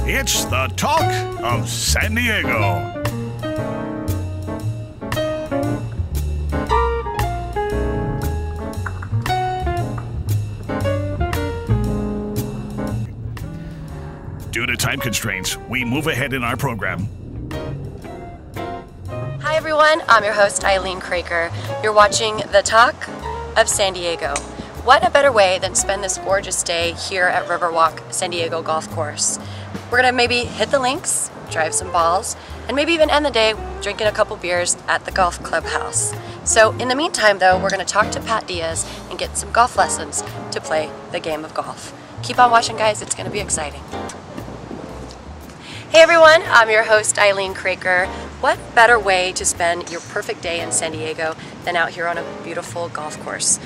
It's the talk of San Diego. Due to time constraints, we move ahead in our program. Hi everyone, I'm your host Eileen Craker. You're watching The Talk of San Diego. What a better way than spend this gorgeous day here at Riverwalk San Diego Golf Course. We're gonna maybe hit the links, drive some balls, and maybe even end the day drinking a couple beers at the golf clubhouse. So in the meantime though, we're gonna talk to Pat Diaz and get some golf lessons to play the game of golf. Keep on watching guys, it's gonna be exciting. Hey everyone, I'm your host Eileen Craker. What better way to spend your perfect day in San Diego than out here on a beautiful golf course?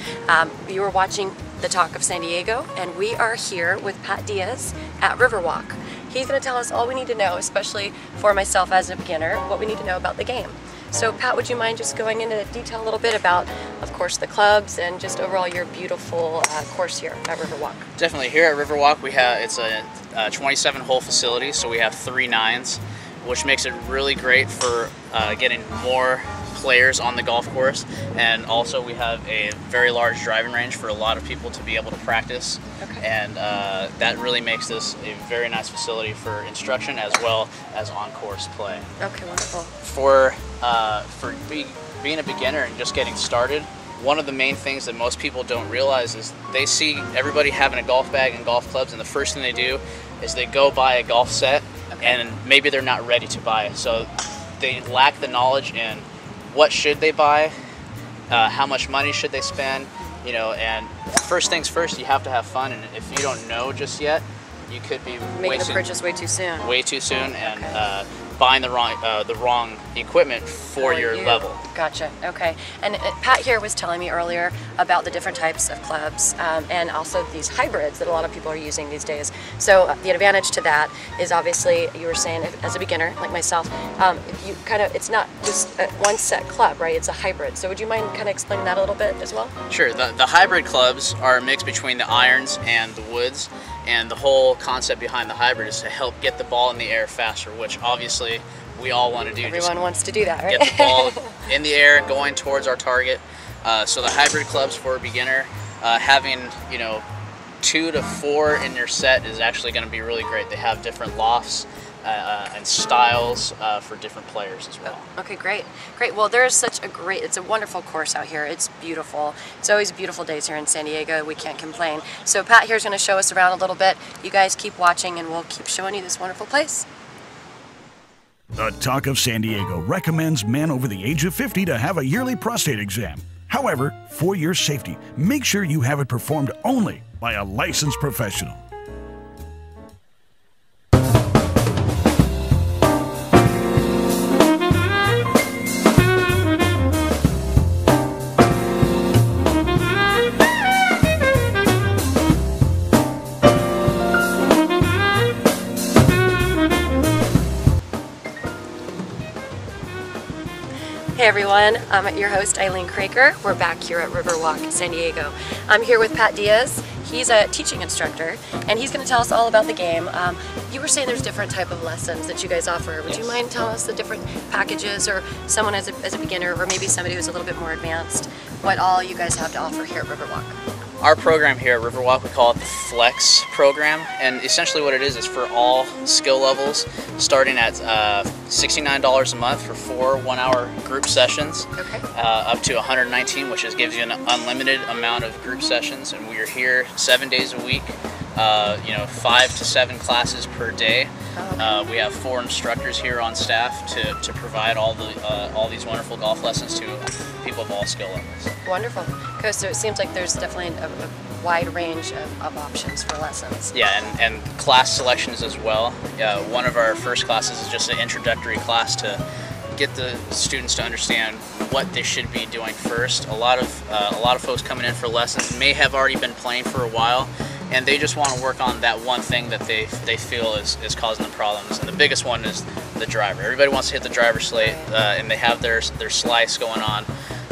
You are watching The Talk of San Diego, and we are here with Pat Diaz at Riverwalk. He's going to tell us all we need to know, especially for myself as a beginner, what we need to know about the game. So Pat, would you mind just going into detail a little bit about, of course, the clubs and just overall your beautiful course here at Riverwalk? Definitely. Here at Riverwalk, it's a 27-hole facility, so we have 3 9s, which makes it really great for getting more players on the golf course. And also we have a very large driving range for a lot of people to be able to practice. Okay. And that really makes this a very nice facility for instruction as well as on-course play. Okay, wonderful. For being a beginner and just getting started, one of the main things that most people don't realize is they see everybody having a golf bag and golf clubs, and the first thing they do is they go buy a golf set. Okay. And maybe they're not ready to buy it, so they lack the knowledge in what should they buy, how much money should they spend, you know. And first things first, you have to have fun, and if you don't know just yet, you could be making a purchase way too soon. And okay. Buying the wrong equipment for your level. Gotcha. Okay. And Pat here was telling me earlier about the different types of clubs and also these hybrids that a lot of people are using these days. So the advantage to that is obviously, you were saying, as a beginner like myself, it's not just one set club, right? It's a hybrid. So would you mind kind of explaining that a little bit as well? Sure. The hybrid clubs are a mix between the irons and the woods. And the whole concept behind the hybrid is to help get the ball in the air faster, which obviously we all want to do. Everyone wants to do that, right? Get the ball in the air and going towards our target. So the hybrid clubs for a beginner, having 2 to 4 in your set is actually going to be really great. They have different lofts and styles for different players as well. Okay, great. Well, it's a wonderful course out here. It's beautiful. It's always beautiful days here in San Diego. We can't complain. So Pat here's going to show us around a little bit. You guys keep watching and we'll keep showing you this wonderful place. The Talk of San Diego recommends men over the age of 50 to have a yearly prostate exam. However, for your safety, make sure you have it performed only by a licensed professional. Hey everyone, I'm your host Eileen Craker. We're back here at Riverwalk San Diego. I'm here with Pat Diaz. He's a teaching instructor and he's going to tell us all about the game. You were saying there's different type of lessons that you guys offer. Would you mind telling us the different packages, or someone as a beginner, or maybe somebody who's a little bit more advanced, what all you guys have to offer here at Riverwalk? Our program here at Riverwalk, we call it the Flex program, and essentially what it is for all skill levels, starting at $69 a month for 4 1-hour group sessions, okay. Up to $119, which gives you an unlimited amount of group sessions, and we are here 7 days a week, 5 to 7 classes per day. Okay. We have 4 instructors here on staff to provide all these wonderful golf lessons to people of all skill levels. Wonderful. Okay, so it seems like there's definitely a wide range of options for lessons. Yeah, and class selections as well. One of our first classes is just an introductory class to get the students to understand what they should be doing first. A lot of folks coming in for lessons may have already been playing for a while, and they just want to work on that one thing that they feel is causing them problems. And the biggest one is the driver. Everybody wants to hit the driver slate, and they have their slice going on.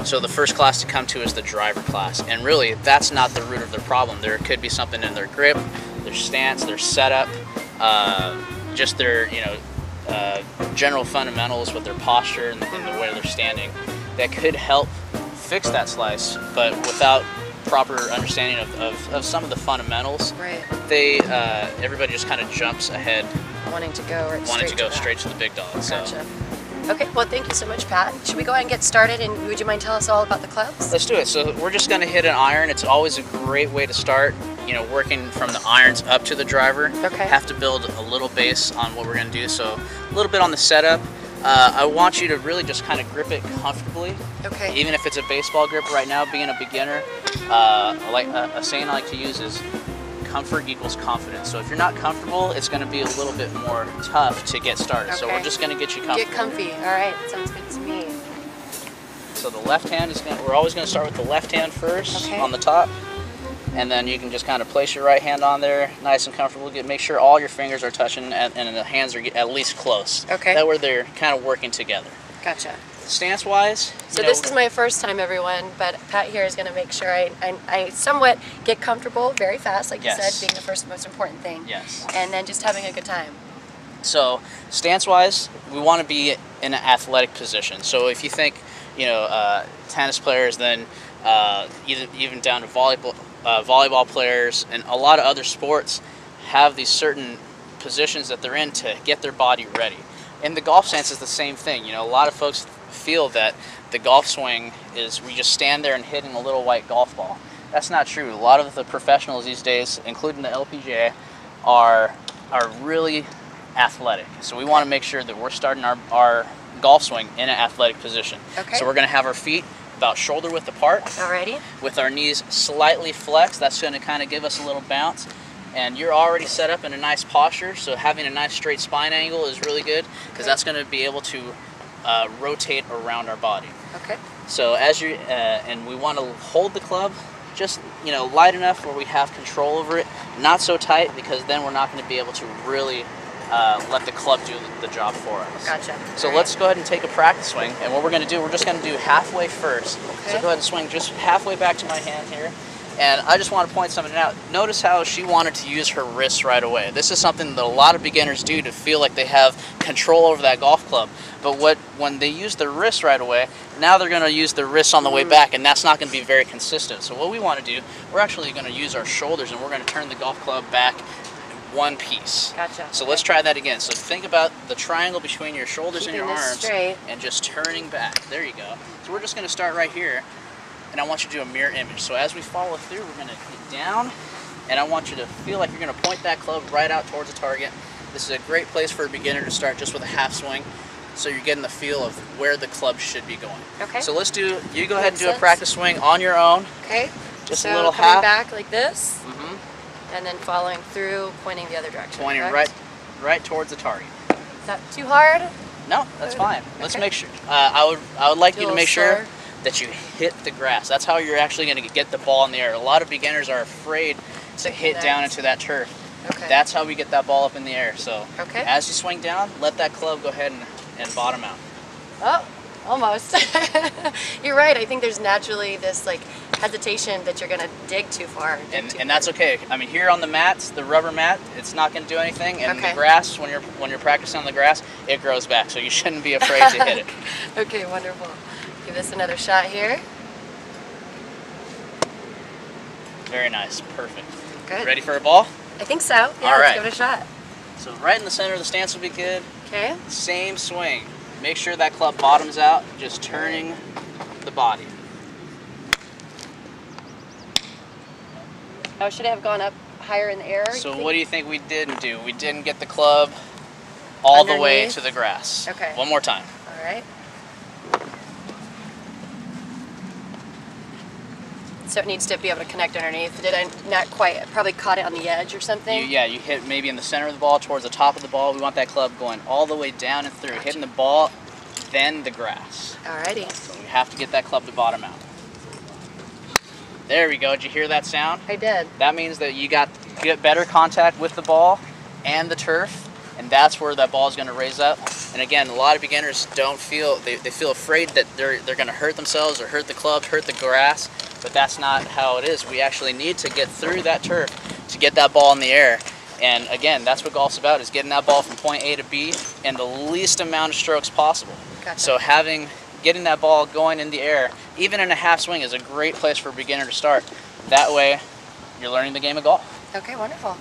So the first class to come to is the driver class, and really that's not the root of their problem. There could be something in their grip, their stance, their setup, just their, general fundamentals with their posture and the way they're standing, that could help fix that slice, but without proper understanding of some of the fundamentals, right? Everybody just kind of jumps ahead, wanting to go straight to the big dog. Gotcha. So. Okay, well, thank you so much, Pat. Should we go ahead and get started, and would you mind telling us all about the clubs? Let's do it. So we're just going to hit an iron. It's always a great way to start, working from the irons up to the driver. Okay. Have to build a little base on what we're going to do. So a little bit on the setup. I want you to really just kind of grip it comfortably. Okay. Even if it's a baseball grip right now, being a beginner, a saying I like to use is comfort equals confidence. So if you're not comfortable, it's going to be a little bit more tough to get started. Okay. So we're just going to get you comfortable. Get comfy. All right, sounds good to me. So the left hand we're always going to start with the left hand first, okay, on the top. And then you can just kind of place your right hand on there, nice and comfortable. Make sure all your fingers are touching and the hands are at least close. Okay. That way they're kind of working together. Gotcha. Stance-wise, so this is my first time, everyone, but Pat here is going to make sure I somewhat get comfortable very fast, like you said, being the first most important thing. Yes. And then just having a good time. So stance-wise, we want to be in an athletic position. So if you think, tennis players, then even down to volleyball players and a lot of other sports have these certain positions that they're in to get their body ready. In the golf stance is the same thing. A lot of folks feel that the golf swing is we just stand there and hitting a little white golf ball. That's not true. A lot of the professionals these days, including the LPGA, are really athletic. So we want to make sure that we're starting our golf swing in an athletic position. Okay. So we're going to have our feet about shoulder width apart. Alrighty. With our knees slightly flexed. That's going to kind of give us a little bounce. And you're already set up in a nice posture, so having a nice straight spine angle is really good because that's going to be able to rotate around our body. Okay. So and we want to hold the club just light enough where we have control over it, not so tight because then we're not going to be able to really let the club do the job for us. Gotcha. So let's go ahead and take a practice swing, and what we're going to do, we're just going to do halfway first. Okay. So go ahead and swing just halfway back to my hand here. And I just want to point something out. Notice how she wanted to use her wrists right away. This is something that a lot of beginners do to feel like they have control over that golf club. But when they use their wrists right away, now they're going to use their wrists on the way back, and that's not going to be very consistent. So what we want to do, we're actually going to use our shoulders, and we're going to turn the golf club back one piece. Gotcha. So let's try that again. So think about the triangle between your shoulders and your arms, straight, and just turning back. There you go. So we're just going to start right here. And I want you to do a mirror image. So as we follow through, we're going to get down, and I want you to feel like you're going to point that club right out towards the target. This is a great place for a beginner to start just with a half swing, so you're getting the feel of where the club should be going. Okay. So you go ahead and do a practice swing on your own. Okay. Just so a little coming half. back like this, and then following through, pointing the other direction. Pointing right towards the target. Is that too hard? No, that's fine. Let's make sure. I would like you to make sure that you hit the grass. That's how you're actually going to get the ball in the air. A lot of beginners are afraid to hit down into that turf. Okay. That's how we get that ball up in the air. So as you swing down, let that club go ahead and bottom out. Oh, almost. You're right. I think there's naturally this hesitation that you're going to dig too far. And that's okay. I mean, here on the mats, the rubber mat, it's not going to do anything. And the grass, when you're practicing on the grass, it grows back. So you shouldn't be afraid to hit it. Okay, wonderful. Give this another shot here. Very nice. Perfect. Good. Ready for a ball? I think so. Yeah, all right. Let's give it a shot. So right in the center of the stance will be good. Okay. Same swing. Make sure that club bottoms out, just turning the body. Oh, should I have gone up higher in the air? So what do you think we didn't do? We didn't get the club all the way to the grass. Okay. One more time. All right. So it needs to be able to connect underneath. Did I not quite, probably caught it on the edge or something? You hit maybe in the center of the ball, towards the top of the ball. We want that club going all the way down and through, hitting the ball, then the grass. Alrighty. So we have to get that club to bottom out. There we go. Did you hear that sound? I did. That means that you get better contact with the ball and the turf, and that's where that ball is going to raise up. And again, a lot of beginners don't feel, they feel afraid that they're going to hurt themselves or hurt the club, hurt the grass, but that's not how it is. We actually need to get through that turf to get that ball in the air. And again, that's what golf's about, is getting that ball from point A to B in the least amount of strokes possible. Gotcha. So getting that ball going in the air, even in a half swing, is a great place for a beginner to start. That way, you're learning the game of golf. Okay, wonderful.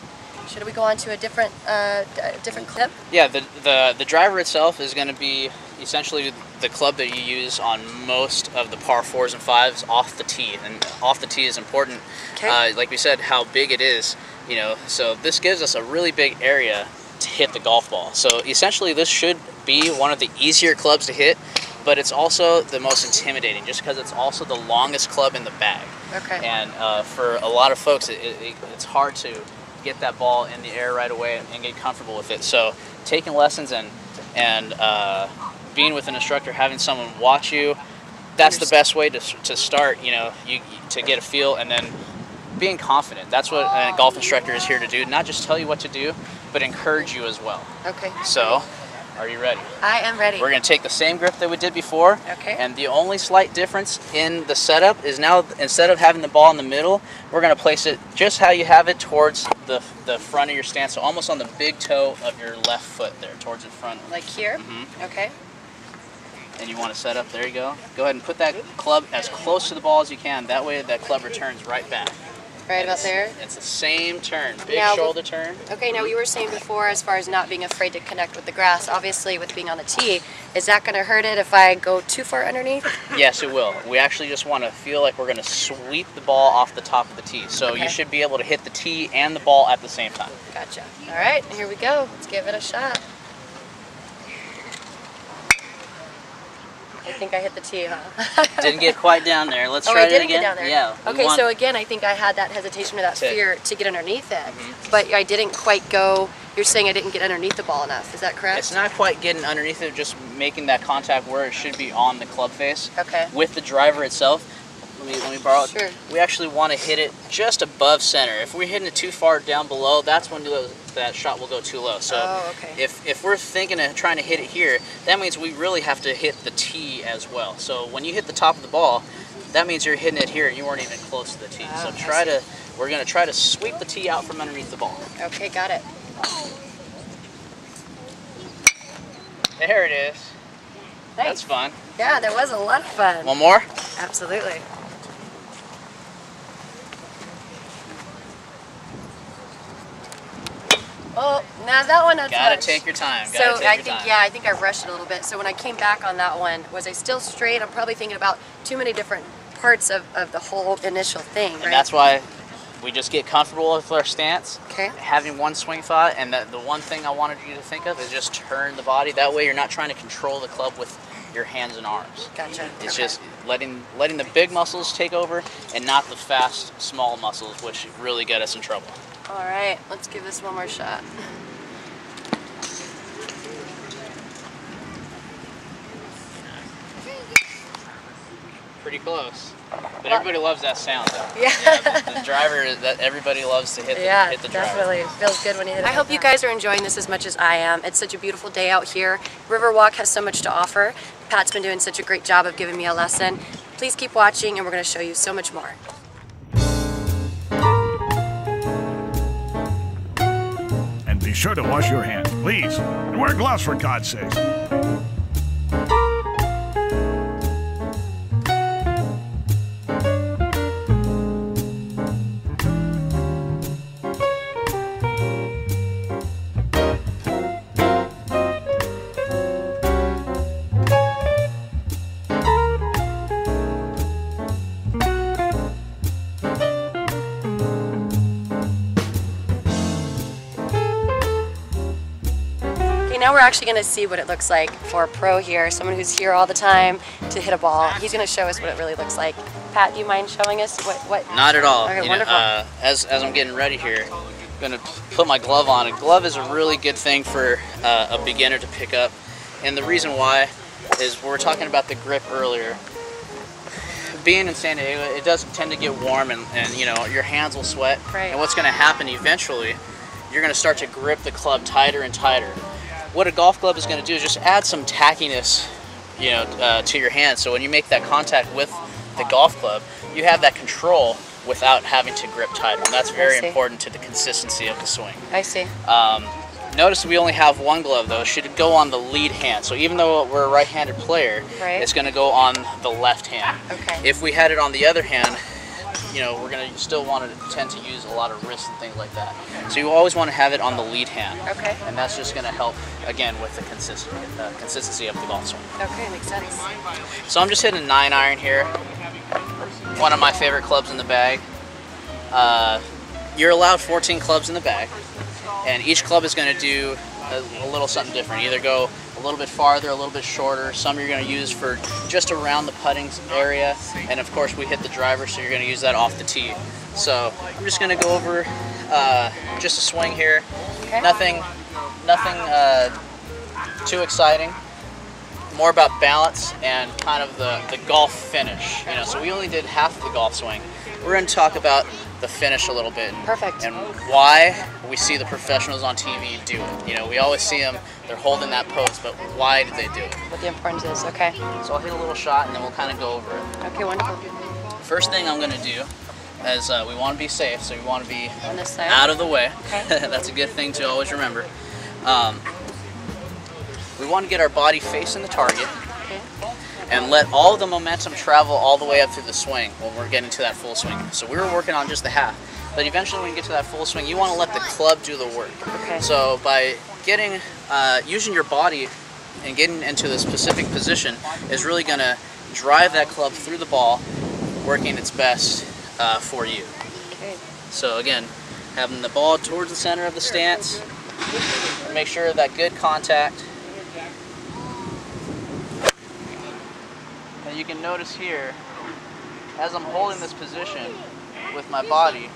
Should we go on to a different clip? Yeah, the driver itself is going to be essentially the club that you use on most of the par 4s and 5s off the tee, and off the tee is important. Okay. Like we said, how big it is, you know. So this gives us a really big area to hit the golf ball. So essentially, this should be one of the easier clubs to hit, but it's also the most intimidating, just because it's also the longest club in the bag. Okay. And for a lot of folks, it's hard to get that ball in the air right away and get comfortable with it. So taking lessons and being with an instructor, having someone watch you, that's the best way to start, you know, to get a feel, and then being confident. That's what a golf instructor is here to do, not just tell you what to do, but encourage you as well. Okay. So, are you ready? I am ready. We're going to take the same grip that we did before. Okay. And the only slight difference in the setup is now, instead of having the ball in the middle, we're going to place it just how you have it, towards the front of your stance, so almost on the big toe of your left foot there, towards the front. Like here? Mm-hmm. Okay. And you want to set up, there you go. Go ahead and put that club as close to the ball as you can. That way that club returns right back. Right about there? It's the same turn, big Now, shoulder turn. Okay, now you were saying before, as far as not being afraid to connect with the grass, obviously with being on the tee, is that going to hurt it if I go too far underneath? Yes, it will. We actually just want to feel like we're going to sweep the ball off the top of the tee. So Okay. you should be able to hit the tee and the ball at the same time. Gotcha. All right, here we go. Let's give it a shot. I think I hit the tee, huh? Didn't get quite down there. Let's try I it didn't again. get down there. Yeah. Okay, so again, I think I had that hesitation or that fear to get underneath it, but I didn't quite go. You're saying I didn't get underneath the ball enough. Is that correct? It's not quite getting underneath it, just making that contact where it should be on the club face. Okay. With the driver itself, let me borrow it. Sure. We actually want to hit it just above center. If we're hitting it too far down below, that's when that shot will go too low. So okay. if we're thinking of trying to hit it here, that means we really have to hit the tee as well. So when you hit the top of the ball, that means you're hitting it here and you weren't even close to the tee. So we're going to try to sweep the tee out from underneath the ball. Okay, got it. There it is. Nice. That's fun. Yeah, that was a lot of fun. One more? Absolutely. Oh, now that one, Gotta take your time. I think I rushed it a little bit. So when I came back on that one, was I still straight? I'm probably thinking about too many different parts of the whole initial thing, right? And that's why we just get comfortable with our stance. Okay. Having one swing thought, and the one thing I wanted you to think of is just turn the body. That way you're not trying to control the club with your hands and arms. Gotcha. It's just letting the big muscles take over and not the fast, small muscles, which really get us in trouble. All right, let's give this one more shot. Pretty close. But everybody loves that sound, though. Yeah. The driver, that everybody loves to hit the driver. Definitely. It feels good when you hit it. I hope you guys are enjoying this as much as I am. It's such a beautiful day out here. Riverwalk has so much to offer. Pat's been doing such a great job of giving me a lesson. Please keep watching, and we're going to show you so much more. And be sure to wash your hands, please. And wear gloves, for God's sakes. Now we're actually going to see what it looks like for a pro here, someone who's here all the time to hit a ball. He's going to show us what it really looks like. Pat, do you mind showing us what? Not at all. Okay, wonderful. As I'm getting ready here, I'm going to put my glove on. A glove is a really good thing for a beginner to pick up. And the reason why is we were talking about the grip earlier. Being in San Diego, it does tend to get warm and you know, your hands will sweat. Right. And what's going to happen eventually, you're going to start to grip the club tighter and tighter. What a golf club is going to do is just add some tackiness, you know, to your hands. So when you make that contact with the golf club, you have that control without having to grip tighter. And that's very important to the consistency of the swing. I see. Notice we only have one glove though. It should go on the lead hand. So even though we're a right-handed player, it's going to go on the left hand. Okay. If we had it on the other hand, you know, we're going to still want to tend to use a lot of wrist and things like that. So you always want to have it on the lead hand. Okay. And that's just going to help, again, with the consistency of the golf swing. Okay, makes sense. So I'm just hitting a 9-iron here. One of my favorite clubs in the bag. You're allowed 14 clubs in the bag. And each club is going to do a little something different. Either go a little bit farther, a little bit shorter. Some you're going to use for just around the putting area. And of course we hit the driver, so you're going to use that off the tee. So I'm just going to go over just a swing here. Okay. Nothing too exciting. More about balance and kind of the golf finish. You know, so we only did half of the golf swing. We're going to talk about the finish a little bit. Perfect. And why we see the professionals on TV do it. You know, we always see them, they're holding that pose, but why did they do it? What the importance is, okay. So I'll hit a little shot and then we'll kind of go over it. Okay, wonderful. First thing I'm going to do is we want to be safe, so we want to be On this side? out of the way. Okay. That's a good thing to always remember. We want to get our body facing the target. Okay. And let all the momentum travel all the way up through the swing when we're getting to that full swing. So we were working on just the half, but eventually when you get to that full swing, you want to let the club do the work. Okay. So by getting, using your body and getting into the specific position is really going to drive that club through the ball, working its best for you. Okay. So again, having the ball towards the center of the stance, make sure of that good contact. You can notice here, as I'm holding this position with my body,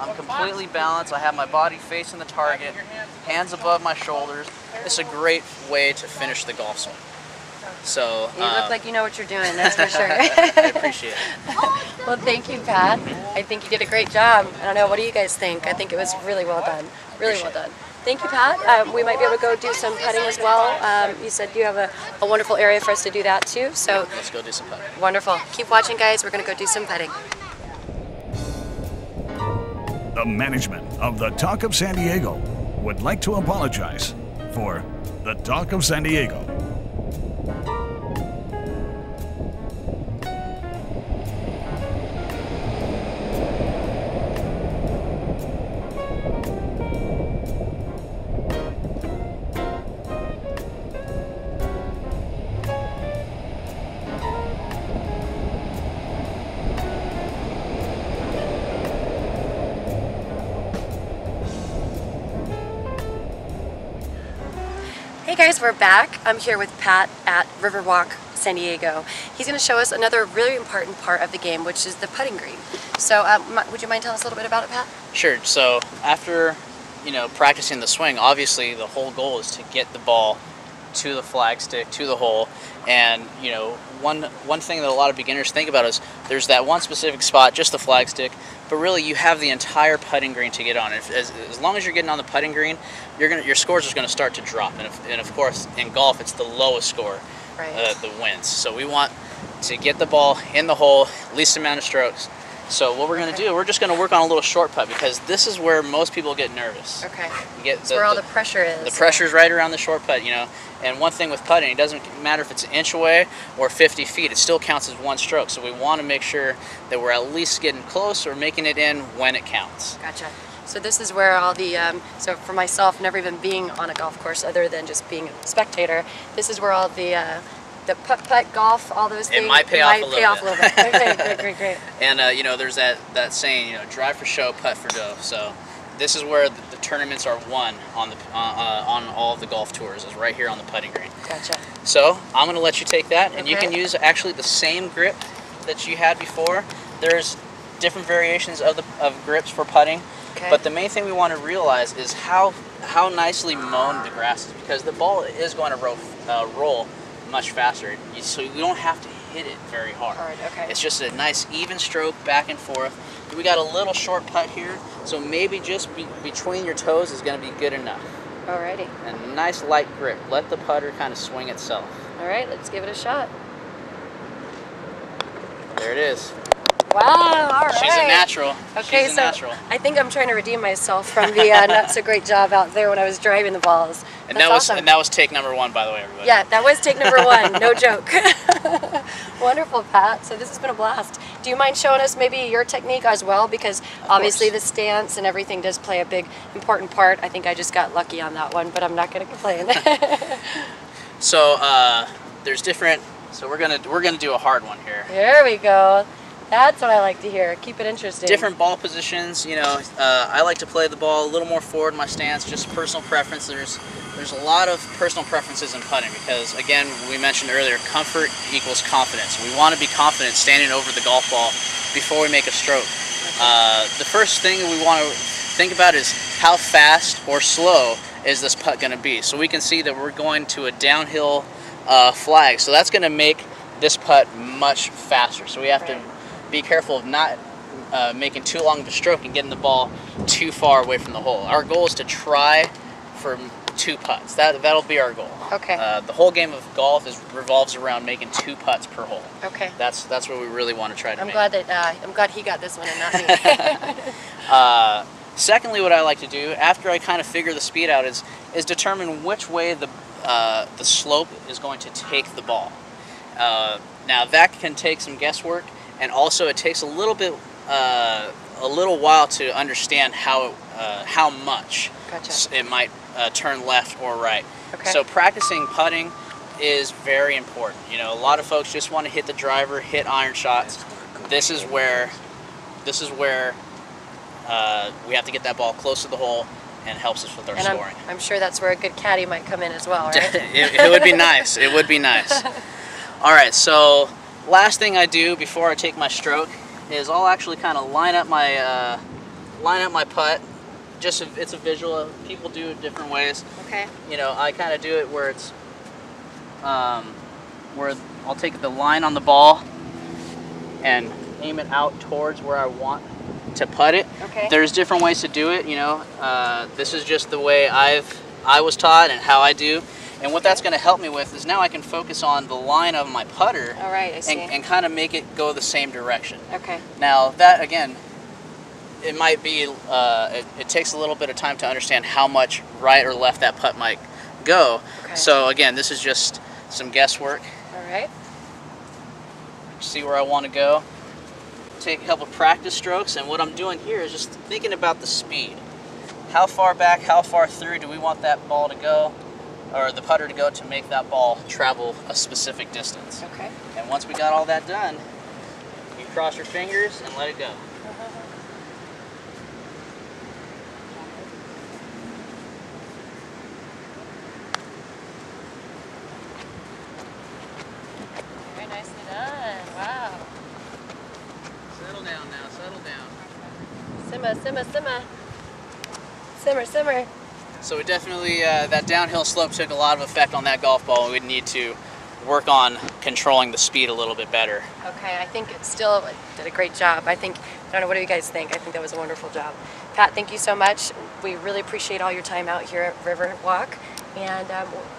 I'm completely balanced. I have my body facing the target, hands above my shoulders. It's a great way to finish the golf swing. So you look like you know what you're doing, that's for sure. I appreciate it. Well, thank you, Pat. I think you did a great job. I don't know, what do you guys think? I think it was really well done. Really well done. Thank you, Pat. We might be able to go do some putting as well. You said you have a wonderful area for us to do that too. So let's go do some putting. Wonderful. Keep watching, guys. We're going to go do some putting. The management of the Talk of San Diego would like to apologize for the Talk of San Diego. Hey guys, we're back. I'm here with Pat at Riverwalk, San Diego. He's going to show us another really important part of the game, which is the putting green. So would you mind telling us a little bit about it, Pat? Sure. So after, you know, practicing the swing, obviously the whole goal is to get the ball to the flagstick, to the hole. And, you know, one thing that a lot of beginners think about is there's that one specific spot, just the flagstick, but really you have the entire putting green to get on. As long as you're getting on the putting green, your scores are going to start to drop. And of course, in golf, it's the lowest score that wins. So we want to get the ball in the hole, least amount of strokes. So what we're going to do, we're just going to work on a little short putt, because this is where most people get nervous. Okay. That's where all the pressure is. The pressure's right around the short putt, you know. And one thing with putting, it doesn't matter if it's an inch away or 50 feet, it still counts as one stroke. So we want to make sure that we're at least getting close or making it in when it counts. Gotcha. So this is where all the, so for myself, never even being on a golf course other than just being a spectator, this is where all the putt, golf, all those things. It might pay off a little bit. Okay, great. And you know, there's that saying, you know, drive for show, putt for dough. So this is where the tournaments are won on all of the golf tours, is right here on the putting green. Gotcha. So I'm going to let you take that, and you can use actually the same grip that you had before. There's different variations of grips for putting. Okay. But the main thing we want to realize is how nicely mown the grass is, because the ball is going to roll much faster, so you don't have to hit it very hard. Okay. It's just a nice even stroke back and forth. We got a little short putt here, so maybe just between your toes is going to be good enough. Alrighty. And a nice light grip. Let the putter kind of swing itself. Alright, let's give it a shot. There it is. Wow, all right. She's a natural. Okay, She's a so natural. I think I'm trying to redeem myself from the not so great job out there when I was driving the balls. And That's awesome. that was take number 1, by the way, everybody. Yeah, that was take number 1, no joke. Wonderful, Pat. So this has been a blast. Do you mind showing us maybe your technique as well? Because obviously the stance and everything does play a big, important part. I think I just got lucky on that one, but I'm not going to complain. So there's different. So we're gonna do a hard one here. There we go. That's what I like to hear. Keep it interesting. Different ball positions. You know, I like to play the ball a little more forward in my stance. Just personal preference. There's a lot of personal preferences in putting because, again, we mentioned earlier, comfort equals confidence. We want to be confident standing over the golf ball before we make a stroke. The first thing we want to think about is how fast or slow is this putt going to be. So we can see that we're going to a downhill flag. So that's going to make this putt much faster. So we have to be careful of not making too long of a stroke and getting the ball too far away from the hole. Our goal is to try for 2 putts. That'll be our goal. Okay. The whole game of golf revolves around making 2 putts per hole. Okay. That's what we really want to try to make. I'm glad he got this one and not me. Secondly, what I like to do after I kind of figure the speed out is determine which way the slope is going to take the ball. Now that can take some guesswork, and also it takes a little while to understand how much it might turn left or right. Okay. So practicing putting is very important. You know, a lot of folks just want to hit the driver, hit iron shots. This is where we have to get that ball close to the hole, and helps us with our scoring. I'm sure that's where a good caddy might come in as well, right? It would be nice. It would be nice. All right, so last thing I do before I take my stroke is I'll actually kind of line up my putt. It's a visual. People do it different ways. Okay. You know, I kind of do it where it's where I'll take the line on the ball and aim it out towards where I want to putt it. Okay. There's different ways to do it. You know, this is just the way I was taught and how I do. And what that's going to help me with is now I can focus on the line of my putter. All right, I see. And kind of make it go the same direction. Okay. Now that, again, it might be, it takes a little bit of time to understand how much right or left that putt might go. Okay. So again, this is just some guesswork. All right. See where I want to go. Take a couple practice strokes, and what I'm doing here is just thinking about the speed. How far back, how far through do we want that ball to go, or the putter to go, to make that ball travel a specific distance. Okay. And once we got all that done, you cross your fingers and let it go. Very nicely done. Wow. Settle down now, settle down. Simmer, simmer, simmer. Simmer, simmer. So we definitely, that downhill slope took a lot of effect on that golf ball. We would need to work on controlling the speed a little bit better. Okay, I think it still did a great job. I don't know, what do you guys think? I think that was a wonderful job. Pat, thank you so much. We really appreciate all your time out here at Riverwalk. And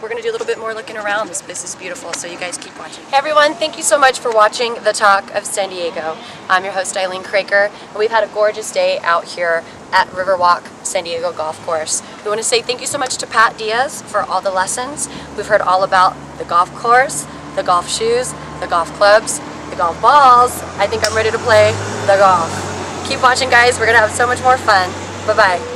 we're going to do a little bit more looking around. This place is beautiful, so you guys keep watching. Hey everyone, thank you so much for watching The Talk of San Diego. I'm your host, Eileen Craker, and we've had a gorgeous day out here at Riverwalk San Diego Golf Course. We want to say thank you so much to Pat Diaz for all the lessons. We've heard all about the golf course, the golf shoes, the golf clubs, the golf balls. I think I'm ready to play the golf. Keep watching, guys. We're going to have so much more fun. Bye-bye.